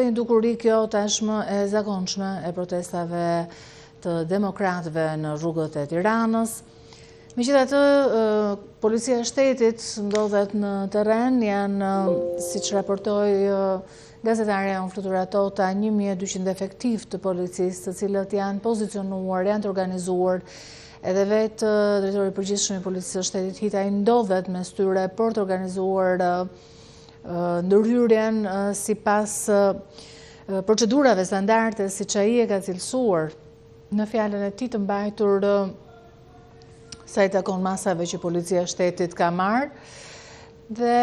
të një dukuri kjo tashmë e zakonshme e protestave të demokratëve në rrugët e Tiranës. Megjithatë, policia e shtetit ndodhet në terren, janë, siç raportoi gazetarja Unë Flutura Tota, 1200 efektiv të policisë, të cilët janë pozicionuar, janë të organizuar. Edhe vetë drejtori i përgjithshëm i policisë së shtetit Hitaj ndodhet mes tyre për të organizuar ndërhyrjen sipas procedurave standarde siç ai e ka cilësuar në fjalën e tij të mbajtur sa i takon masave që policia e shtetit ka marrë. Dhe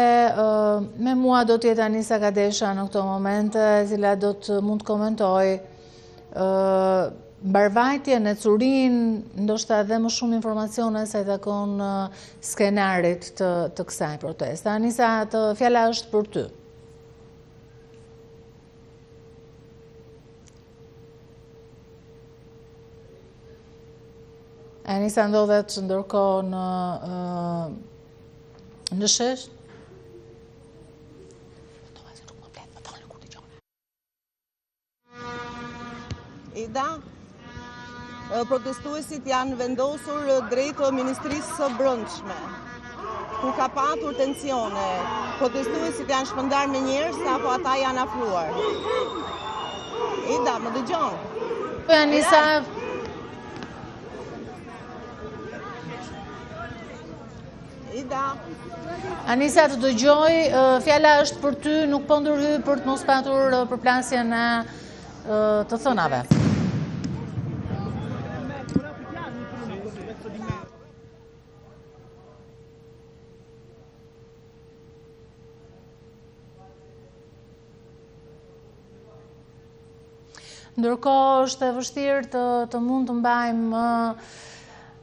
me mua do t'jetë Anisa Kadesha në këto momente, e cila do të mund të komentoj mbarvajtjen e curin, ndoshta edhe më shumë informacione sa i takon skenarit të kësaj proteste. Anisa, fjala është për ty. Anisa ndodhet ndërkohë në shesh. Ida, protestuesit janë vendosur drejt Ministrisë së Brendshme, ku ka patur tensione. Protestuesit janë shpërndar me njerëz apo ata janë afruar? Ida, më dëgjon? Anisa, Ida. Anisa, të dëgjoj, fjala është për ty, nuk po ndërhy për të mos patur përplasjen e të thënave. Ndërkohë është e vështirë të mund të mbajmë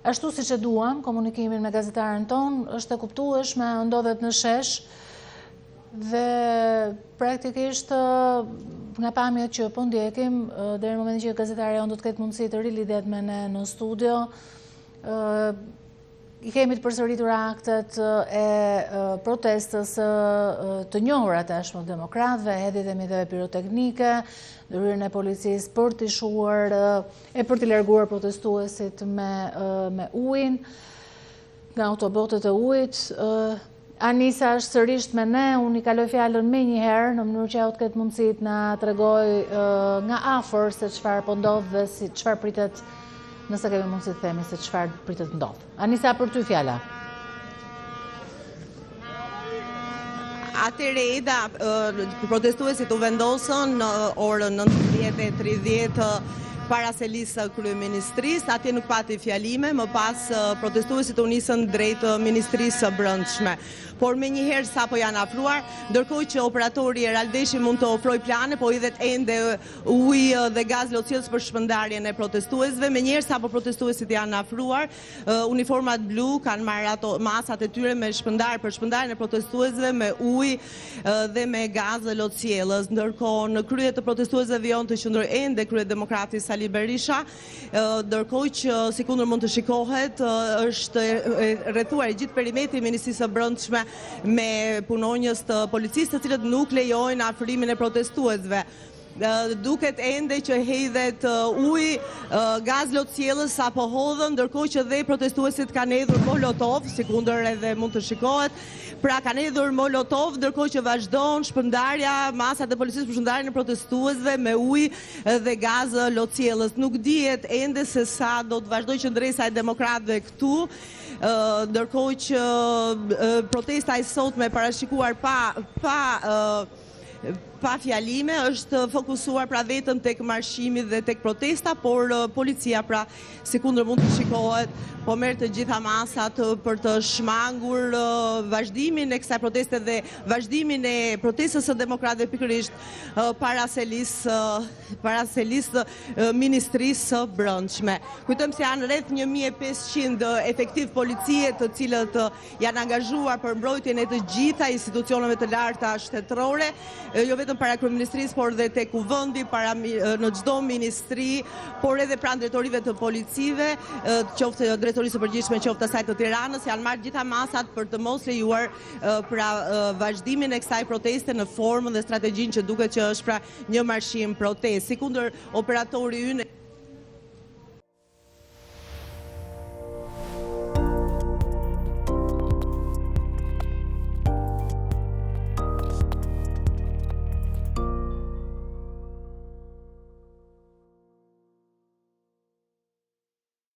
ashtu siç e duam komunikimin me gazetaren ton, është e kuptueshme, ndodhet në shesh dhe praktikisht nga pamjet që po ndjekim deri në momentin që gazetarja on do të ketë mundësi të rilidhet me ne në studio, i kemi të përsëritur aktet e protestës të njohura tashmë demokratëve, hedhjet e mjeteve piroteknike, ndërhyrjen e policisë për të shuar e për të larguar protestuesit me ujin nga autobotet e ujit. Anisa është sërish me ne, unë i kaloj fjalën me njëherë në mënyrë që ajo të ketë mundësi të na tregoj nga afër se çfarë po ndodh dhe si çfarë pritet, nëse kemi mundësi të themi se çfarë pritet të ndodh. Anisa, për ty fjala. Atëre Ida, protestuesit u vendosën në orën 19:30 para selisë kryeministrisë, atje nuk pati fjalime, më pas protestuesit u nisën drejt Ministrisë së Brendshme. Por me njëherë sa po janë afruar, ndërkohë që operatori Eraldeshi mund të ofroj plane, po idhet ende ujë dhe gaz lotësielës për shpërndarjen e protestuesve. Me njëherë sa po protestuesit janë afruar, uniformat blu kanë marrë ato masat e tyre me shpërndar për shpërndarjen e protestuesve me ujë dhe me gaz lotësielës. Ndërkohë në krye të protestuesve janë të qëndroj ende kryedemokrati Sali Berisha, ndërkohë që sikundër mund të shikohet është rrethuar gjithë perimetri i Ministrisë së Brendshme me punonjës të policisë të cilët nuk lejojnë afrimin e protestuesve. Duket ende që hedhet ujë, gaz lotësielës apo hodhën, ndërkohë që dhe protestuesit kanë hedhur molotov, sikundër edhe mund të shikohet. Pra kanë hedhur molotov, ndërkohë që vazhdon shpërndarja masat e policisë për shpërndarjen e protestuesve me ujë dhe gaz lotësielës. Nuk dihet ende se sa do të vazhdojë qëndresa e demokratëve këtu, ndërkohë që protesta e sotme parashikuar pa fjalime është fokusuar pra vetëm tek marshimi dhe tek protesta, por policia pra sikundër mund të shikohet po merr të gjitha masat për të shmangur vazhdimin e kësaj proteste dhe vazhdimin e protestës së demokratëve pikërisht para selisë Ministrisë së Brendshme. Kujtojmë se janë rreth 1500 efektiv policie të cilët janë angazhuar për mbrojtjen e të gjitha institucioneve të larta shtetërore, jo vetëm vetëm para kryeministrisë, por dhe tek kuvendi, në çdo ministri, por edhe pranë drejtorive të policive, qoftë drejtorisë së përgjithshme, qoftë asaj të Tiranës, janë marrë gjitha masat për të mos lejuar vazhdimin e kësaj proteste në formën dhe strategjinë që duket që është pra një marshim protest. Si kundër operatori ynë